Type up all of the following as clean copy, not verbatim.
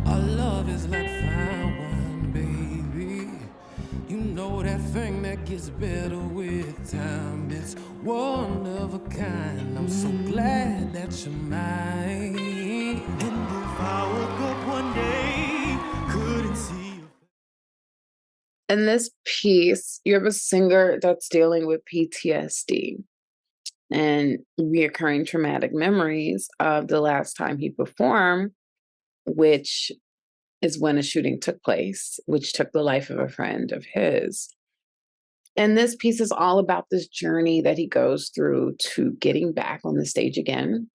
Our love is like fine wine, baby. You know that thing that gets better with time. It's one of a kind. I'm so glad that you're mine. And if I woke up one day, couldn't see you. In this piece, you have a singer that's dealing with PTSD and reoccurring traumatic memories of the last time he performed, which is when a shooting took place, which took the life of a friend of his. And this piece is all about this journey that he goes through to getting back on the stage again,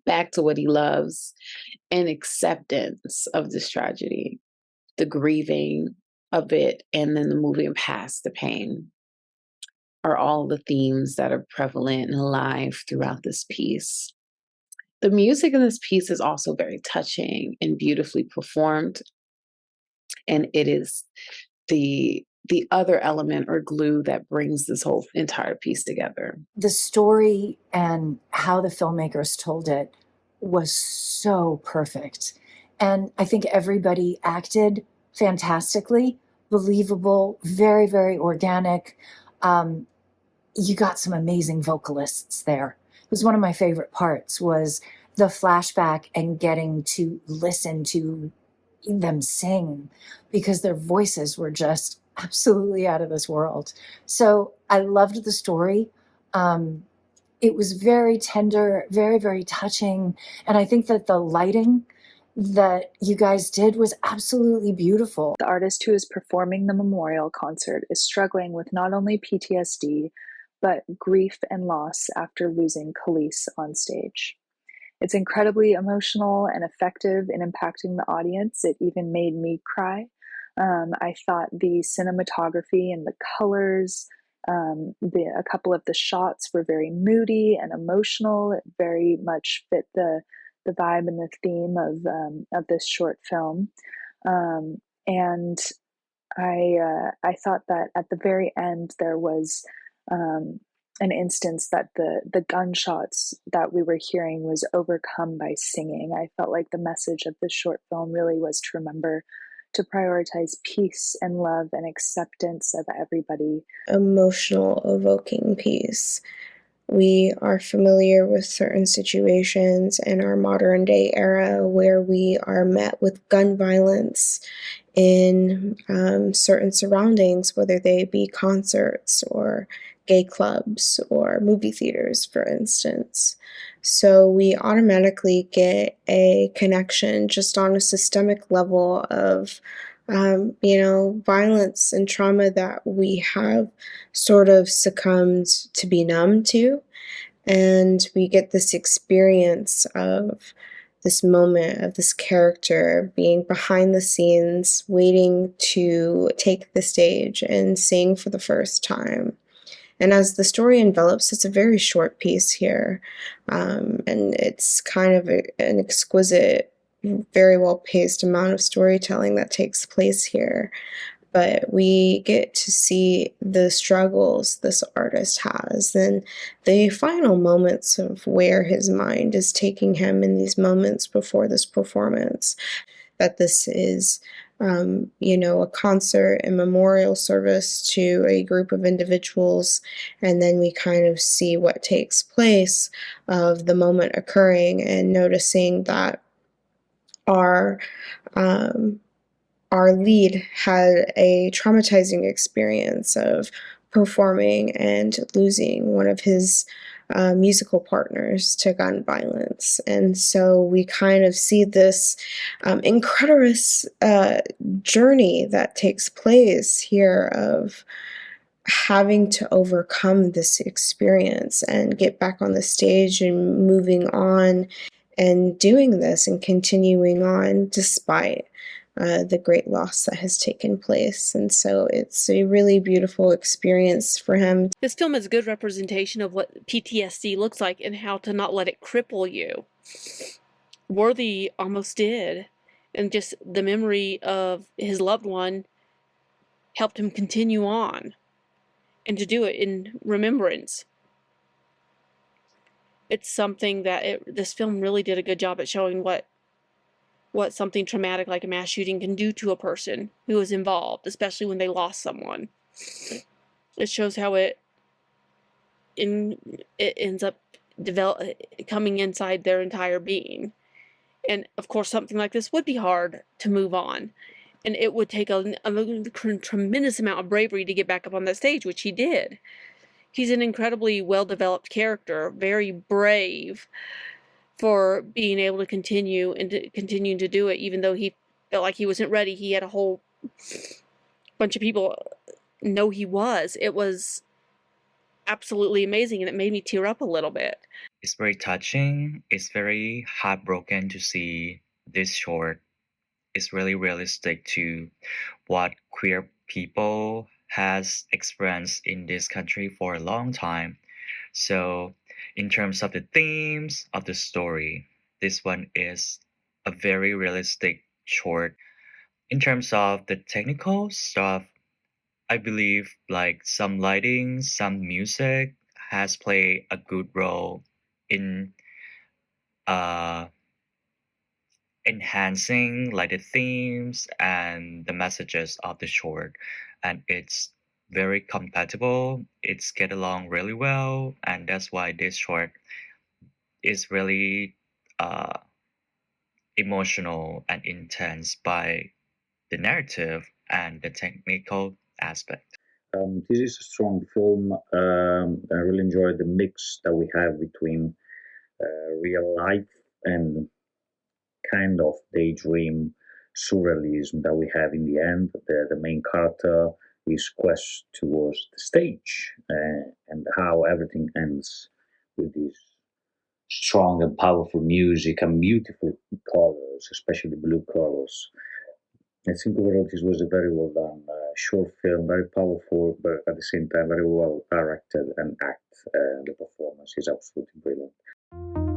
back to what he loves, and acceptance of this tragedy, the grieving of it, and then the moving past the pain are all the themes that are prevalent and alive throughout this piece. The music in this piece is also very touching and beautifully performed, and it is the other element or glue that brings this whole entire piece together. The story and how the filmmakers told it was so perfect. And I think everybody acted fantastically, believable, very, very organic. You got some amazing vocalists there. It was one of my favorite parts was the flashback and getting to listen to them sing because their voices were just absolutely out of this world. So I loved the story. It was very tender, very, very touching. And I think that the lighting that you guys did was absolutely beautiful. The artist who is performing the memorial concert is struggling with not only PTSD, but grief and loss after losing Khalees on stage. It's incredibly emotional and effective in impacting the audience. It even made me cry. I thought the cinematography and the colors, a couple of the shots were very moody and emotional. It very much fit the vibe and the theme of this short film. And I thought that at the very end there was an instance that the gunshots that we were hearing was overcome by singing. I felt like the message of this short film really was to remember to prioritize peace and love and acceptance of everybody. Emotional, evoking piece. We are familiar with certain situations in our modern day era where we are met with gun violence in certain surroundings, whether they be concerts or gay clubs or movie theaters, for instance. So we automatically get a connection just on a systemic level of violence and trauma that we have sort of succumbed to be numb to. And we get this experience of this moment of this character being behind the scenes, waiting to take the stage and sing for the first time. And as the story envelops, it's a very short piece here. And it's kind of an exquisite, very well-paced amount of storytelling that takes place here. But we get to see the struggles this artist has and the final moments of where his mind is taking him in these moments before this performance. That this is, a concert and memorial service to a group of individuals, and then we kind of see what takes place of the moment occurring and noticing that our lead had a traumatizing experience of performing and losing one of his musical partners to gun violence. And so we kind of see this incredible journey that takes place here of having to overcome this experience and get back on the stage and moving on and doing this and continuing on despite the great loss that has taken place. And so it's a really beautiful experience for him. This film is a good representation of what PTSD looks like and how to not let it cripple you. Worthy almost did, and just the memory of his loved one helped him continue on and to do it in remembrance. It's something that this film really did a good job at showing what something traumatic like a mass shooting can do to a person who is involved, especially when they lost someone. It shows how it ends up coming inside their entire being. And of course, something like this would be hard to move on. And it would take a tremendous amount of bravery to get back up on that stage, which he did. He's an incredibly well-developed character, very brave for being able to continue to do it, even though he felt like he wasn't ready. He had a whole bunch of people know he was. It was absolutely amazing, and it made me tear up a little bit. It's very touching. It's very heartbroken to see this short. It's really realistic to what queer people has experienced in this country for a long time. So, in terms of the themes of the story, this one is a very realistic short. In terms of the technical stuff, I believe like some lighting, some music has played a good role in uh, enhancing like the themes and the messages of the short, and it's very compatible. It's get along really well, and that's why this short is really uh, emotional and intense by the narrative and the technical aspect. This is a strong film. I really enjoy the mix that we have between real life and kind of daydream surrealism that we have in the end. The main character, his quest towards the stage, and how everything ends with this strong and powerful music and beautiful colors, especially blue colors. I think overall this was a very well done short film, very powerful, but at the same time very well directed and act. The performance is absolutely brilliant.